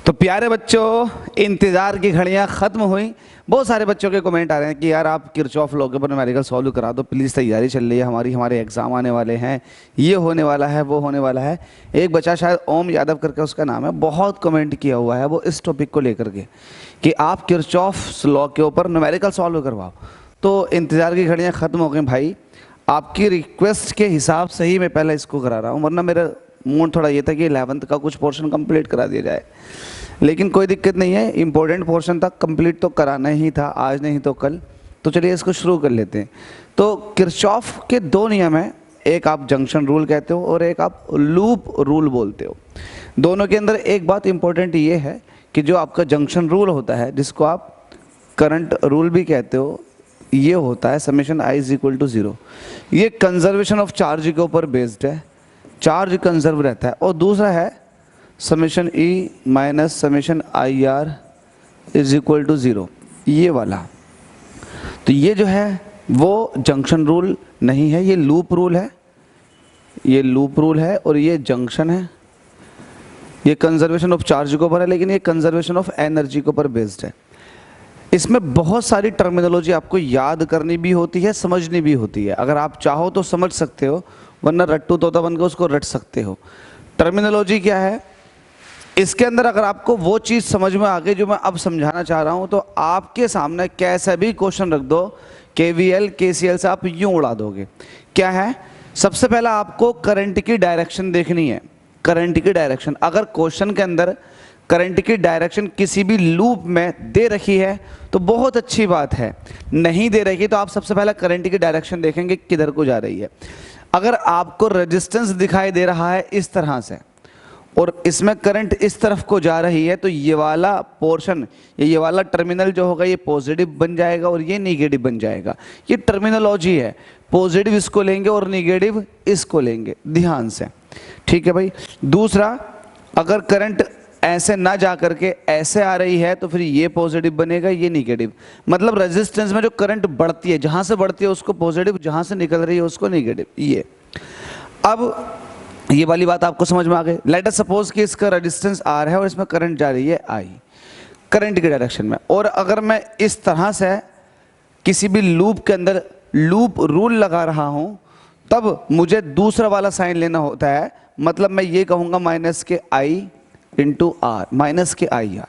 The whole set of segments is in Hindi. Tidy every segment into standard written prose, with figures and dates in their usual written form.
तो प्यारे बच्चों, इंतज़ार की घड़ियां ख़त्म हुई। बहुत सारे बच्चों के कमेंट आ रहे हैं कि यार आप किरचॉफ लॉ के ऊपर न्यूमेरिकल सॉल्व करा दो प्लीज़, तैयारी चल रही है हमारी, हमारे एग्ज़ाम आने वाले हैं, ये होने वाला है, वो होने वाला है। एक बच्चा शायद ओम यादव करके उसका नाम है, बहुत कमेंट किया हुआ है वो इस टॉपिक को लेकर के कि आप किरचॉफ लॉ के ऊपर न्यूमेरिकल सॉल्व करवाओ। तो इंतज़ार की घड़ियाँ ख़त्म हो गई भाई, आपकी रिक्वेस्ट के हिसाब से ही मैं पहले इसको करा रहा हूँ, वरना मेरा मूड थोड़ा ये था कि 11th का कुछ पोर्शन कंप्लीट करा दिया जाए, लेकिन कोई दिक्कत नहीं है, इम्पोर्टेंट पोर्शन तक कंप्लीट तो कराना ही था, आज नहीं तो कल। तो चलिए इसको शुरू कर लेते हैं। तो किरचॉफ के दो नियम हैं, एक आप जंक्शन रूल कहते हो और एक आप लूप रूल बोलते हो। दोनों के अंदर एक बात इंपॉर्टेंट ये है कि जो आपका जंक्शन रूल होता है, जिसको आप करंट रूल भी कहते हो, ये होता है summation i is equal to 0। ये कंजर्वेशन ऑफ चार्ज के ऊपर बेस्ड है, चार्ज कंजर्व रहता है। और दूसरा है summation E minus summation I R is equal to 0, ये वाला। तो ये जो है वो जंक्शन रूल नहीं है, ये लूप रूल है, ये लूप रूल है और ये जंक्शन है। ये कंजर्वेशन ऑफ चार्ज के ऊपर है, लेकिन ये कंजर्वेशन ऑफ एनर्जी के ऊपर बेस्ड है। इसमें बहुत सारी टर्मिनोलॉजी आपको याद करनी भी होती है, समझनी भी होती है। अगर आप चाहो तो समझ सकते हो, वरना रट्टू तोता बनकर उसको रट सकते हो। टर्मिनोलॉजी क्या है, इसके अंदर अगर आपको वो चीज़ समझ में आ गई जो मैं अब समझाना चाह रहा हूँ, तो आपके सामने कैसा भी क्वेश्चन रख दो, KVL KCL से आप यूं उड़ा दोगे। क्या है, सबसे पहला आपको करंट की डायरेक्शन देखनी है। करंट की डायरेक्शन, अगर क्वेश्चन के अंदर करंट की डायरेक्शन किसी भी लूप में दे रखी है तो बहुत अच्छी बात है, नहीं दे रखी तो आप सबसे पहला करंट की डायरेक्शन देखेंगे किधर को जा रही है। अगर आपको रेजिस्टेंस दिखाई दे रहा है इस तरह से और इसमें करंट इस तरफ को जा रही है, तो ये वाला पोर्शन, ये वाला टर्मिनल जो होगा ये पॉजिटिव बन जाएगा और ये नेगेटिव बन जाएगा। ये टर्मिनोलॉजी है, पॉजिटिव इसको लेंगे और नेगेटिव इसको लेंगे, ध्यान से, ठीक है भाई। दूसरा, अगर करंट ऐसे ना जा करके ऐसे आ रही है तो फिर ये पॉजिटिव बनेगा, ये नेगेटिव। मतलब रेजिस्टेंस में जो करंट बढ़ती है, जहां से बढ़ती है उसको पॉजिटिव, जहां से निकल रही है उसको नेगेटिव। ये अब ये वाली बात आपको समझ में आ गई। लेट अस सपोज कि इसका रेजिस्टेंस R है और इसमें करंट जा रही है I, करंट की डायरेक्शन में। और अगर मैं इस तरह से किसी भी लूप के अंदर लूप रूल लगा रहा हूं, तब मुझे दूसरा वाला साइन लेना होता है। मतलब मैं ये कहूंगा माइनस के I इंटू R, माइनस के IR,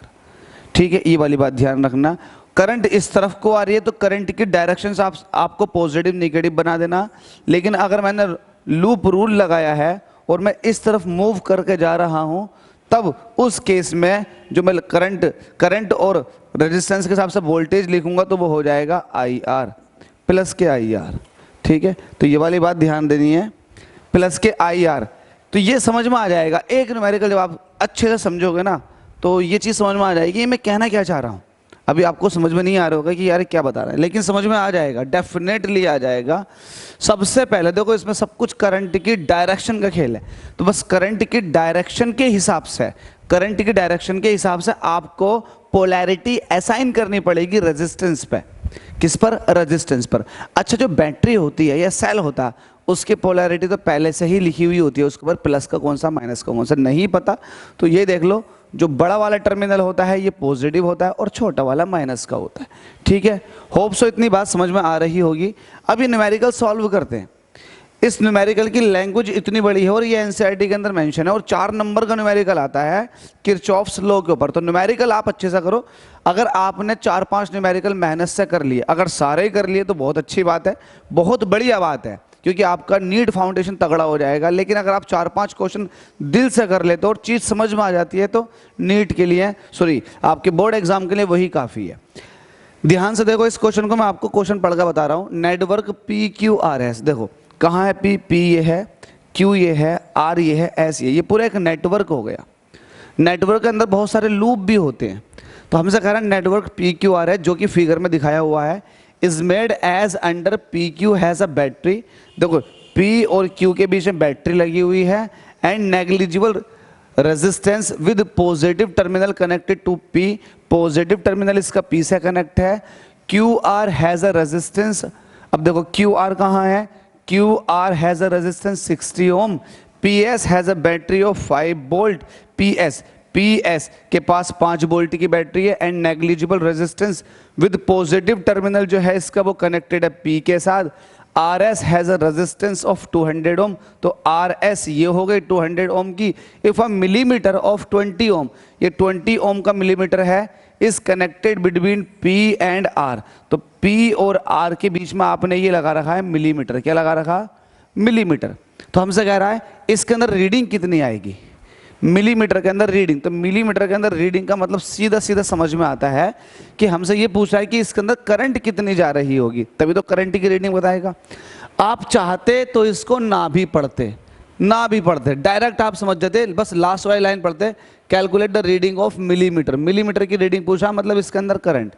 ठीक है। ये वाली बात ध्यान रखना, करंट इस तरफ को आ रही है तो करंट की डायरेक्शन आपको पॉजिटिव नेगेटिव बना देना। लेकिन अगर मैंने लूप रूल लगाया है और मैं इस तरफ मूव करके जा रहा हूं, तब उस केस में जो मैं करंट और रेजिस्टेंस के हिसाब से वोल्टेज लिखूंगा तो वो हो जाएगा IR प्लस के IR, ठीक है। तो ये वाली बात ध्यान देनी है, प्लस के IR। तो ये समझ में आ जाएगा, एक न्यूमेरिकल जब आप अच्छे से समझोगे ना तो ये चीज़ समझ में आ जाएगी मैं कहना क्या चाह रहा हूँ। अभी आपको समझ में नहीं आ रहा होगा कि यार क्या बता रहा है, लेकिन समझ में आ जाएगा, डेफिनेटली आ जाएगा। सबसे पहले देखो, इसमें सब कुछ करंट की डायरेक्शन का खेल है, तो बस करंट की डायरेक्शन के हिसाब से, करंट की डायरेक्शन के हिसाब से आपको पोलैरिटी असाइन करनी पड़ेगी रेजिस्टेंस पे। किस पर? रेजिस्टेंस पर। अच्छा, जो बैटरी होती है या सेल होता है, उसकी पोलैरिटी तो पहले से ही लिखी हुई होती है, उसके ऊपर प्लस का कौन सा माइनस का कौन सा। नहीं पता तो ये देख लो, जो बड़ा वाला टर्मिनल होता है ये पॉजिटिव होता है और छोटा वाला माइनस का होता है, ठीक है। होप सो इतनी बात समझ में आ रही होगी। अब ये न्यूमेरिकल सॉल्व करते हैं। इस न्यूमेरिकल की लैंग्वेज इतनी बड़ी है और ये एनसीईआरटी के अंदर मेंशन है, और 4 नंबर का न्यूमेरिकल आता है किरचॉफ्स लॉ के ऊपर। तो न्यूमेरिकल आप अच्छे से करो। अगर आपने 4-5 न्यूमेरिकल मेहनत से कर लिए, अगर सारे ही कर लिए तो बहुत अच्छी बात है, बहुत बढ़िया बात है, क्योंकि आपका नीट फाउंडेशन तगड़ा हो जाएगा। लेकिन अगर आप 4-5 क्वेश्चन दिल से कर लेते हो और चीज़ समझ में आ जाती है तो नीट के लिए, सॉरी आपके बोर्ड एग्जाम के लिए वही काफ़ी है। ध्यान से देखो, इस क्वेश्चन को मैं आपको क्वेश्चन पढ़ कर बता रहा हूँ। नेटवर्क PQRS, देखो कहाँ है P ये है, Q ये है, R ये है, S ये पूरा एक नेटवर्क हो गया। नेटवर्क के अंदर बहुत सारे लूप भी होते हैं, तो हमसे कह रहा है नेटवर्क PQR है, जो कि फिगर में दिखाया हुआ है, is made as under PQ has a battery. देखो P और Q के बीच में बैटरी लगी हुई है, and negligible resistance with positive terminal connected to P, positive terminal इसका P से कनेक्ट है। QR हैज अ रेजिस्टेंस, अब देखो QR कहाँ है, QR has a resistance 60 ohm, PS has a battery of 5 volt, PS PS के पास 5 वोल्ट की बैटरी है and negligible resistance with positive terminal जो है इसका वो कनेक्टेड है P के साथ। RS has a resistance of 200 ओम, तो RS ये हो गई 200 ओम की। इफ अ मिलीमीटर ऑफ 20 ओम, ये 20 ओम का मिलीमीटर है, is connected between P and R, तो P और R के बीच में आपने ये लगा रखा है मिलीमीटर। क्या लगा रखा? मिलीमीटर। तो हमसे कह रहा है इसके अंदर रीडिंग कितनी आएगी, मिलीमीटर के अंदर रीडिंग। तो मिलीमीटर के अंदर रीडिंग का मतलब सीधा सीधा समझ में आता है कि हमसे ये पूछ रहा है कि इसके अंदर करंट कितनी जा रही होगी, तभी तो करंट की रीडिंग बताएगा। आप चाहते तो इसको ना भी पढ़ते, डायरेक्ट आप समझ जाते, बस लास्ट वाली लाइन पढ़ते, calculate the reading of millimetre. Millimetre की रीडिंग पूछा मतलब इसके अंदर करंट,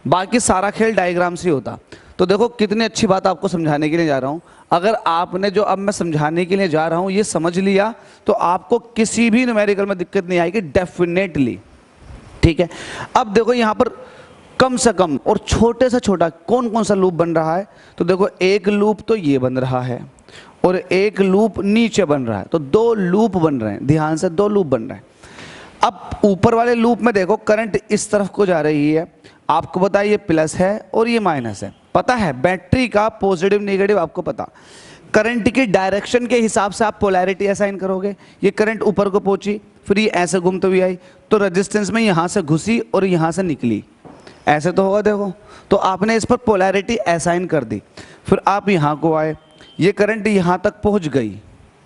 बाकी सारा खेल डायग्राम से होता। तो देखो कितनी अच्छी बात आपको समझाने के लिए जा रहा हूँ। अगर आपने जो अब मैं समझाने के लिए जा रहा हूँ ये समझ लिया तो आपको किसी भी न्यूमेरिकल में दिक्कत नहीं आएगी डेफिनेटली। ठीक है, अब देखो यहाँ पर कम से कम और छोटे से छोटा कौन कौन सा लूप बन रहा है। तो देखो एक लूप तो ये बन रहा है और एक लूप नीचे बन रहा है, तो 2 लूप बन रहे हैं, ध्यान से 2 लूप बन रहे हैं। अब ऊपर वाले लूप में देखो करंट इस तरफ को जा रही है, आपको पता है ये प्लस है और ये माइनस है, पता है बैटरी का पॉजिटिव नेगेटिव आपको पता। करंट की डायरेक्शन के हिसाब से आप पोलैरिटी असाइन करोगे। ये करंट ऊपर को पहुंची, फिर ये ऐसे घूमते हुए आई, तो रेजिस्टेंस में यहाँ से घुसी और यहाँ से निकली, ऐसे तो होगा देखो। तो आपने इस पर पोलैरिटी असाइन कर दी, फिर आप यहाँ को आए, ये करंट यहाँ तक पहुँच गई,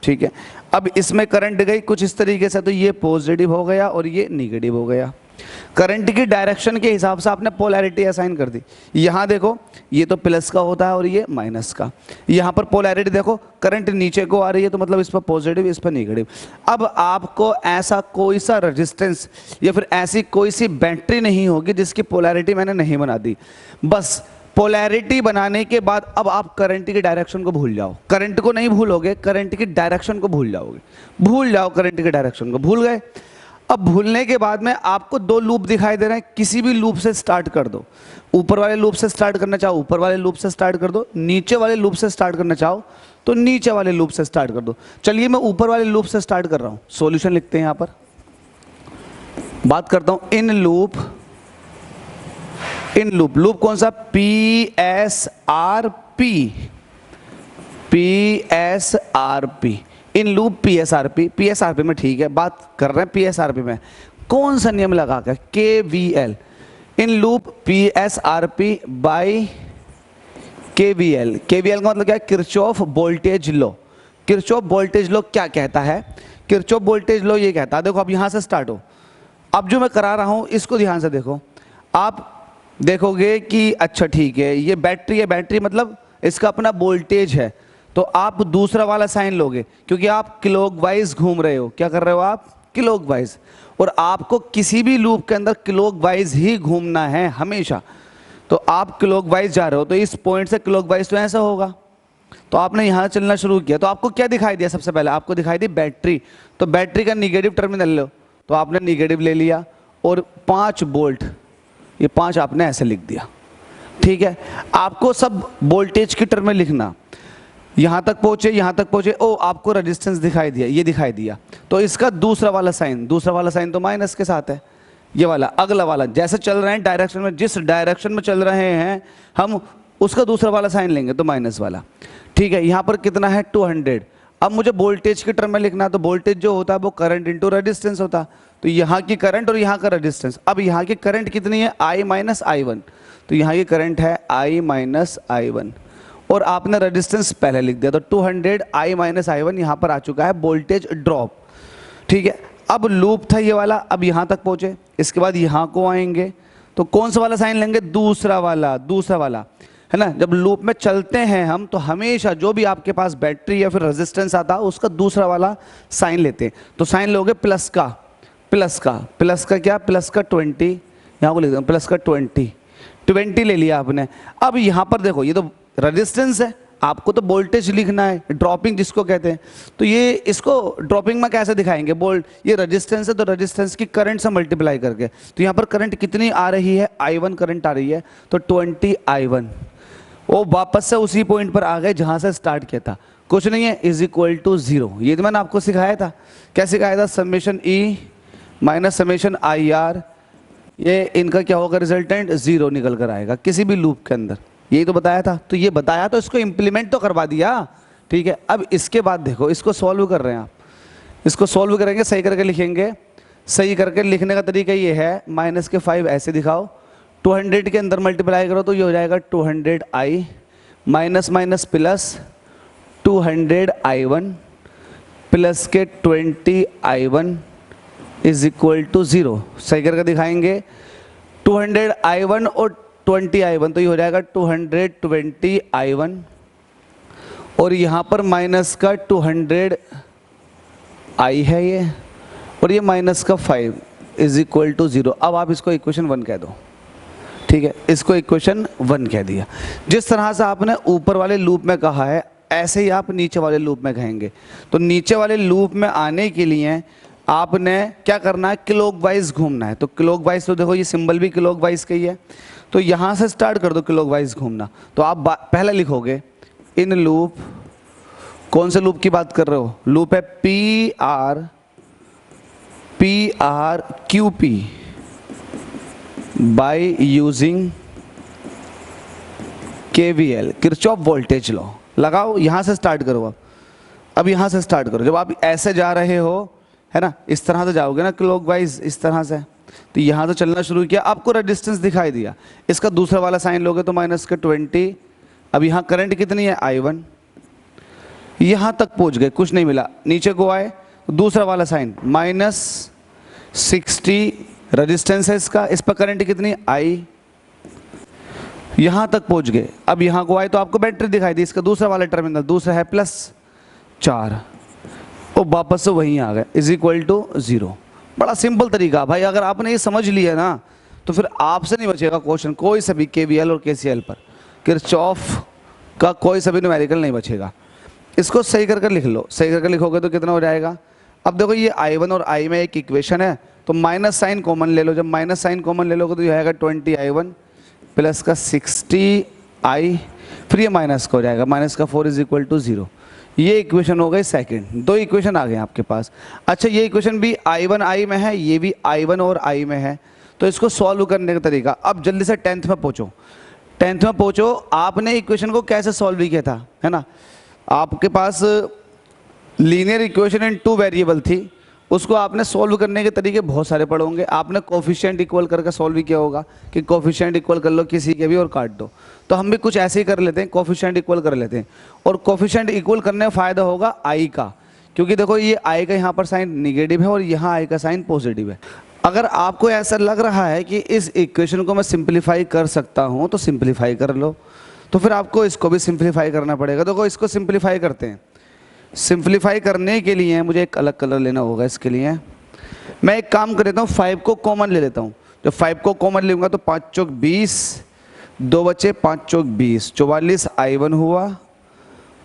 ठीक है। अब इसमें करंट गई कुछ इस तरीके से, तो ये पॉजिटिव हो गया और ये निगेटिव हो गया। करंट की डायरेक्शन के हिसाब से आपने पोलैरिटी असाइन कर दी। यहाँ देखो ये तो प्लस का होता है और ये माइनस का। यहाँ पर पोलैरिटी देखो, करंट नीचे को आ रही है तो मतलब इस पर पॉजिटिव इस पर निगेटिव। अब आपको ऐसा कोई सा रेजिस्टेंस या फिर ऐसी कोई सी बैटरी नहीं होगी जिसकी पोलैरिटी मैंने नहीं बना दी। बस पोलैरिटी बनाने के बाद अब आप करंट की डायरेक्शन को भूल जाओ। करंट को नहीं भूलोगे, करंट की डायरेक्शन को भूल जाओगे। भूल जाओ करंट की डायरेक्शन को, भूल गए। अब भूलने के बाद में आपको 2 लूप दिखाई दे रहे हैं, किसी भी लूप से स्टार्ट कर दो। ऊपर वाले लूप से स्टार्ट करना चाहो ऊपर वाले लूप से स्टार्ट कर दो, नीचे वाले लूप से स्टार्ट करना चाहो तो नीचे वाले लूप से स्टार्ट कर दो। चलिए मैं ऊपर वाले लूप से स्टार्ट कर रहा हूं, सॉल्यूशन लिखते हैं। यहां पर बात करता हूं in loop, in loop, loop कौन सा? PSRP, PSRP, इन लूप PSRP, PSRP में ठीक है, बात कर रहे हैं PSRP में कौन सा नियम लगाकर? KVL, in loop PSRP by KVL। KVL का मतलब क्या है? Kirchhoff voltage law. Kirchhoff voltage law क्या कहता है? किरचॉफ वोल्टेज लॉ ये कहता है, देखो अब यहां से स्टार्ट हो, अब जो मैं करा रहा हूं इसको ध्यान से देखो। आप देखोगे कि अच्छा ठीक है ये बैटरी है, बैटरी मतलब इसका अपना वोल्टेज है, तो आप दूसरा वाला साइन लोगे क्योंकि आप क्लॉकवाइज घूम रहे हो। क्या कर रहे हो आप? क्लॉकवाइज। और आपको किसी भी लूप के अंदर क्लॉकवाइज ही घूमना है हमेशा। तो आप क्लॉकवाइज जा रहे हो तो इस पॉइंट से क्लॉकवाइज तो ऐसा होगा, तो आपने यहाँ चलना शुरू किया तो आपको क्या दिखाई दिया? सबसे पहले आपको दिखाई दी बैटरी, तो बैटरी का निगेटिव टर्मिनल लो, तो आपने निगेटिव ले लिया और 5 वोल्ट, ये 5 आपने ऐसे लिख दिया। ठीक है, आपको सब वोल्टेज की टर्म में लिखना। यहां तक पहुंचे, यहां तक पहुंचे, ओ आपको रेजिस्टेंस दिखाई दिया, ये दिखाई दिया, तो इसका दूसरा वाला साइन, दूसरा वाला साइन तो माइनस के साथ है। ये वाला अगला वाला जैसे चल रहे हैं डायरेक्शन में, जिस डायरेक्शन में चल रहे हैं हम उसका दूसरा वाला साइन लेंगे तो माइनस वाला। ठीक है, यहाँ पर कितना है? 200। अब मुझे वोल्टेज की टर्म में लिखना, तो वोल्टेज जो होता है वो करंट इंटू रेजिस्टेंस होता, तो यहाँ की करंट और यहाँ का रेजिस्टेंस। अब यहाँ की करंट कितनी है? I माइनस I1, तो यहाँ की करंट है I माइनस I1 और आपने रेजिस्टेंस पहले लिख दिया, तो 200 I माइनस I1 यहाँ पर आ चुका है वोल्टेज ड्रॉप। ठीक है, अब लूप था ये वाला, अब यहाँ तक पहुँचे, इसके बाद यहाँ को आएंगे तो कौन सा वाला साइन लेंगे? दूसरा वाला, दूसरा वाला है ना। जब लूप में चलते हैं हम तो हमेशा जो भी आपके पास बैटरी या फिर रेजिस्टेंस आता है उसका दूसरा वाला साइन लेते हैं। तो साइन लोगे प्लस का, प्लस का, प्लस का क्या? प्लस का 20, यहाँ को लिख दो प्लस का 20 ले लिया आपने। अब यहाँ पर देखो ये तो रेजिस्टेंस है, आपको तो वोल्टेज लिखना है, ड्रॉपिंग जिसको कहते हैं। तो ये इसको ड्रॉपिंग में कैसे दिखाएंगे? ये रेजिस्टेंस है तो रेजिस्टेंस की करंट से मल्टीप्लाई करके। तो यहाँ पर करंट कितनी आ रही है? I1 करंट आ रही है, तो 20 I1। वो वापस से उसी पॉइंट पर आ गए जहाँ से स्टार्ट किया था, कुछ नहीं है, इज इक्वल टू 0। ये तो मैंने आपको सिखाया था। क्या सिखाया था? Summation E minus summation I are, ये इनका क्या होगा रिजल्टेंट 0 निकल कर आएगा किसी भी लूप के अंदर। यही तो बताया था, तो ये बताया तो इसको इम्प्लीमेंट तो करवा दिया, ठीक है। अब इसके बाद देखो, इसको सॉल्व कर रहे हैं आप, इसको सॉल्व करेंगे, सही करके लिखेंगे। सही करके लिखने का तरीका ये है, -5 ऐसे दिखाओ, 200 के अंदर मल्टीप्लाई करो तो ये हो जाएगा 200i, minus minus plus 200i1 plus के 20i1 इज इक्वल टू 0। सही करके दिखाएंगे, 200i1 और 20i1 तो ये हो जाएगा 220i1, और यहाँ पर माइनस का 200i है ये, और ये माइनस का 5 इज इक्वल टू 0। अब आप इसको इक्वेशन 1 कह दो, ठीक है, इसको इक्वेशन 1 कह दिया। जिस तरह से आपने ऊपर वाले लूप में कहा है, ऐसे ही आप नीचे वाले लूप में कहेंगे। तो नीचे वाले लूप में आने के लिए आपने क्या करना है, क्लॉकवाइज घूमना है। तो क्लॉकवाइज, तो देखो ये सिंबल भी क्लॉकवाइज का ही है, तो यहाँ से स्टार्ट कर दो क्लॉकवाइज घूमना। तो आप पहले लिखोगे इन लूप, कौन से लूप की बात कर रहे हो, लूप है PRQP by using KVL, Kirchhoff voltage law लगाओ। यहाँ से स्टार्ट करो, अब यहाँ से स्टार्ट करो। जब आप ऐसे जा रहे हो, है ना, इस तरह से जाओगे ना क्लॉकवाइज, इस तरह से, तो यहाँ से चलना शुरू किया, आपको रेजिस्टेंस दिखाई दिया, इसका दूसरा वाला साइन लोगे तो माइनस का 20। अब यहाँ करंट कितनी है, I1, यहाँ तक पहुँच गए, कुछ नहीं मिला, नीचे को आए, दूसरा वाला साइन -60 रेजिस्टेंस है इसका, इस पर करंट कितनी I, यहाँ तक पहुँच गए। अब यहाँ को आए तो आपको बैटरी दिखाई दी, इसका दूसरा वाला टर्मिनल, दूसरा है +4, और वापस से वहीं आ गए, इज इक्वल टू 0। बड़ा सिंपल तरीका भाई, अगर आपने ये समझ लिया ना तो फिर आपसे नहीं बचेगा क्वेश्चन कोई सभी KVL और KCL पर, किरचॉफ का कोई सभी न्यूमेरिकल नहीं बचेगा। इसको सही करके लिख लो, सही करके लिखोगे तो कितना हो जाएगा। अब देखो ये I1 और I में एक इक्वेशन है, तो माइनस साइन कॉमन ले लो, जब माइनस साइन कॉमन ले लोगे तो ये आएगा 20i1 प्लस का 60i, फिर ये माइनस का हो जाएगा, माइनस का 4 इज इक्वल टू 0। ये इक्वेशन हो गई सेकंड, 2 इक्वेशन आ गए आपके पास। अच्छा, ये इक्वेशन भी I1 I में है, ये भी I1 और I में है, तो इसको सॉल्व करने का तरीका, अब जल्दी से 10th में पहुँचो, 10th में पहुँचो। आपने इक्वेशन को कैसे सॉल्व किया था, है ना, आपके पास लीनियर इक्वेशन इन 2 वेरिएबल थी, उसको आपने सॉल्व करने के तरीके बहुत सारे पढ़े होंगे। आपने कोफिशिएंट इक्वल करके सॉल्व किया होगा कि कोफिशिएंट इक्वल कर लो किसी के भी और काट दो, तो हम भी कुछ ऐसे ही कर लेते हैं, कोफिशिएंट इक्वल कर लेते हैं। और कोफिशिएंट इक्वल करने में फ़ायदा होगा आई का, क्योंकि देखो ये आई का यहाँ पर साइन निगेटिव है और यहाँ आई का साइन पॉजिटिव है। अगर आपको ऐसा लग रहा है कि इस इक्वेशन को मैं सिंप्लीफाई कर सकता हूँ तो सिंप्लीफाई कर लो, तो फिर आपको इसको भी सिंप्लीफाई करना पड़ेगा। देखो इसको सिंप्लीफाई करते हैं। सिंप्लीफाई करने के लिए मुझे एक अलग कलर लेना होगा, इसके लिए मैं एक काम कर लेता हूँ, 5 को कॉमन ले लेता हूँ। जब 5 को कॉमन लूँगा तो 5 चौक 20, 2 बचे, 5 चौक 20, 44 I1 हुआ,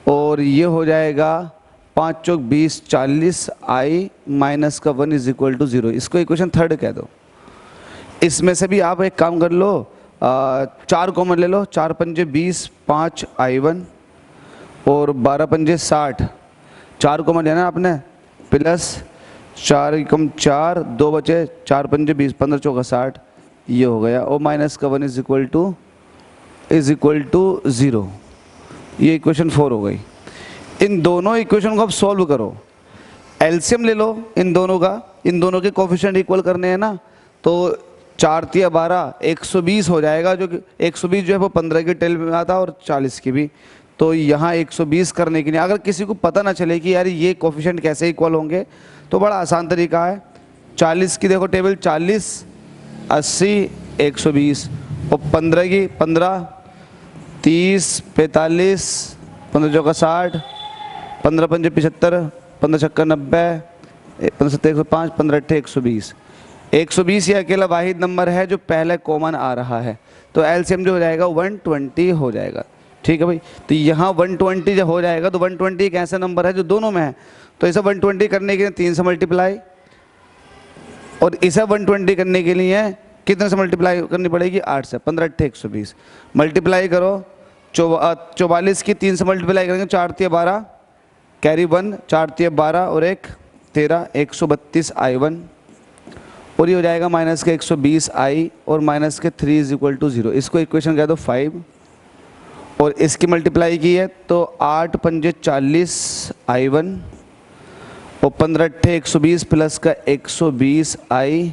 और ये हो जाएगा 5 चौक 20, 40 I माइनस का 1 इज इक्वल टू 0। इसको इक्वेशन 3 कह दो। इसमें से भी आप एक काम कर लो, 4 कॉमन ले लो, 4 पंजे 20, 5 I1 और 12 पंजे 60, 4 कॉमन लेना आपने, प्लस 4 एकम 4, 2 बचे, 4 पंजे 20, 15 चौका 60, ये हो गया, और माइनस का 1 इज इक्वल टू 0। ये इक्वेशन 4 हो गई। इन दोनों इक्वेशन को आप सॉल्व करो, एलसीएम ले लो इन दोनों का, इन दोनों के कोफिशिएंट इक्वल करने हैं ना, तो 4 तिया 12, 120 हो जाएगा, जो कि 120 जो है वो 15 की टेल में आता और 40 की भी। तो यहाँ 120 करने के लिए अगर किसी को पता ना चले कि यार ये कोफिशिएंट कैसे इक्वल होंगे, तो बड़ा आसान तरीका है। 40 की देखो टेबल, 40, 80, 120, और 15 की 15, 30, 45, 15 चौका 60, 15 पंजे 75, 15 छक्का 90, 15 सत्ते 105, 15 अट्ठे 120। 120 ये अकेला वाहिद नंबर है जो पहले कॉमन आ रहा है, तो एलसीएम जो हो जाएगा 120 हो जाएगा। ठीक है भाई, तो यहाँ 120 जब हो जाएगा तो 120 एक ऐसा नंबर है जो दोनों में है, तो इसे 120 करने के लिए 3 से मल्टीप्लाई, और इसे 120 करने के लिए कितने से मल्टीप्लाई करनी पड़ेगी, 8 से, 15 अट्ठे 120, मल्टीप्लाई करो। 44 की 3 से मल्टीप्लाई करेंगे, 4 तिया 12, कैरी 1, 4 तिया 12 और 1 13, 132 I1, और ये हो जाएगा माइनस के 120i और माइनस के 3 इज इक्वल टू 0। इसको इक्वेशन कह दो 5 और इसकी मल्टीप्लाई की है तो 8 पंजे 40i1 और 15 अट्ठे 120 प्लस का 120i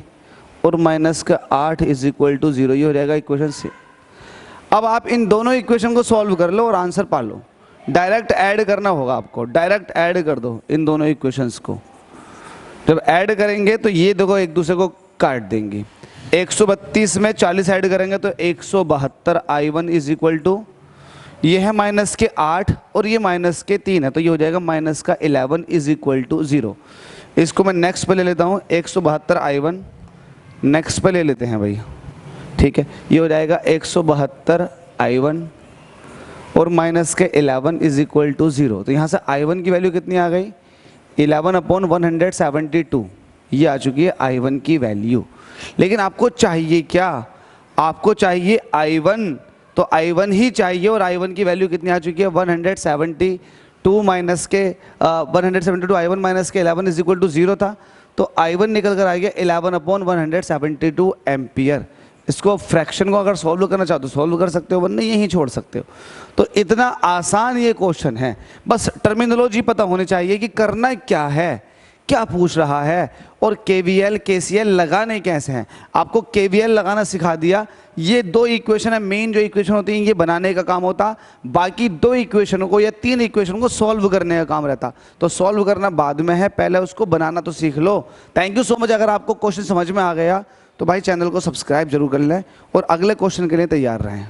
और माइनस का 8 इज इक्वल टू 0। ये हो जाएगा इक्वेशन से। अब आप इन दोनों इक्वेशन को सॉल्व कर लो और आंसर पा लो। डायरेक्ट ऐड करना होगा आपको, डायरेक्ट ऐड कर दो इन दोनों इक्वेशंस को। जब ऐड करेंगे तो ये देखो एक दूसरे को काट देंगे। 132 में 40 ऐड करेंगे तो 172i1 इज इक्वल टू, ये है माइनस के 8 और ये माइनस के 3 है तो ये हो जाएगा माइनस का 11 इज इक्वल टू 0। इसको मैं नेक्स्ट पे ले लेता हूँ, 172i1 नेक्स्ट पे ले लेते हैं भाई, ठीक है। ये हो जाएगा 172i1 और माइनस के 11 इज इक्वल टू 0। तो यहाँ से i1 की वैल्यू कितनी आ गई, 11/172 ये आ चुकी है i1 की वैल्यू। लेकिन आपको चाहिए क्या, आपको चाहिए i1, तो i1 ही चाहिए और i1 की वैल्यू कितनी आ चुकी है 172 माइनस के 172 i1 माइनस के 11 इज इक्वल टू 0 था तो i1 निकल कर आ गया 11/172 एम्पियर। इसको फ्रैक्शन को अगर सॉल्व करना चाहो तो सॉल्व कर सकते हो, वरना यहीं छोड़ सकते हो। तो इतना आसान ये क्वेश्चन है, बस टर्मिनोलॉजी पता होनी चाहिए कि करना क्या है, क्या पूछ रहा है और KVL KCL लगाने कैसे हैं। आपको KVL लगाना सिखा दिया। ये 2 इक्वेशन है, मेन जो इक्वेशन होती हैं ये बनाने का काम होता, बाकी 2 इक्वेशनों को या 3 इक्वेशन को सॉल्व करने का काम रहता। तो सॉल्व करना बाद में है, पहले उसको बनाना तो सीख लो। Thank you so much. अगर आपको क्वेश्चन समझ में आ गया तो भाई चैनल को सब्सक्राइब जरूर कर लें और अगले क्वेश्चन के लिए तैयार रहें।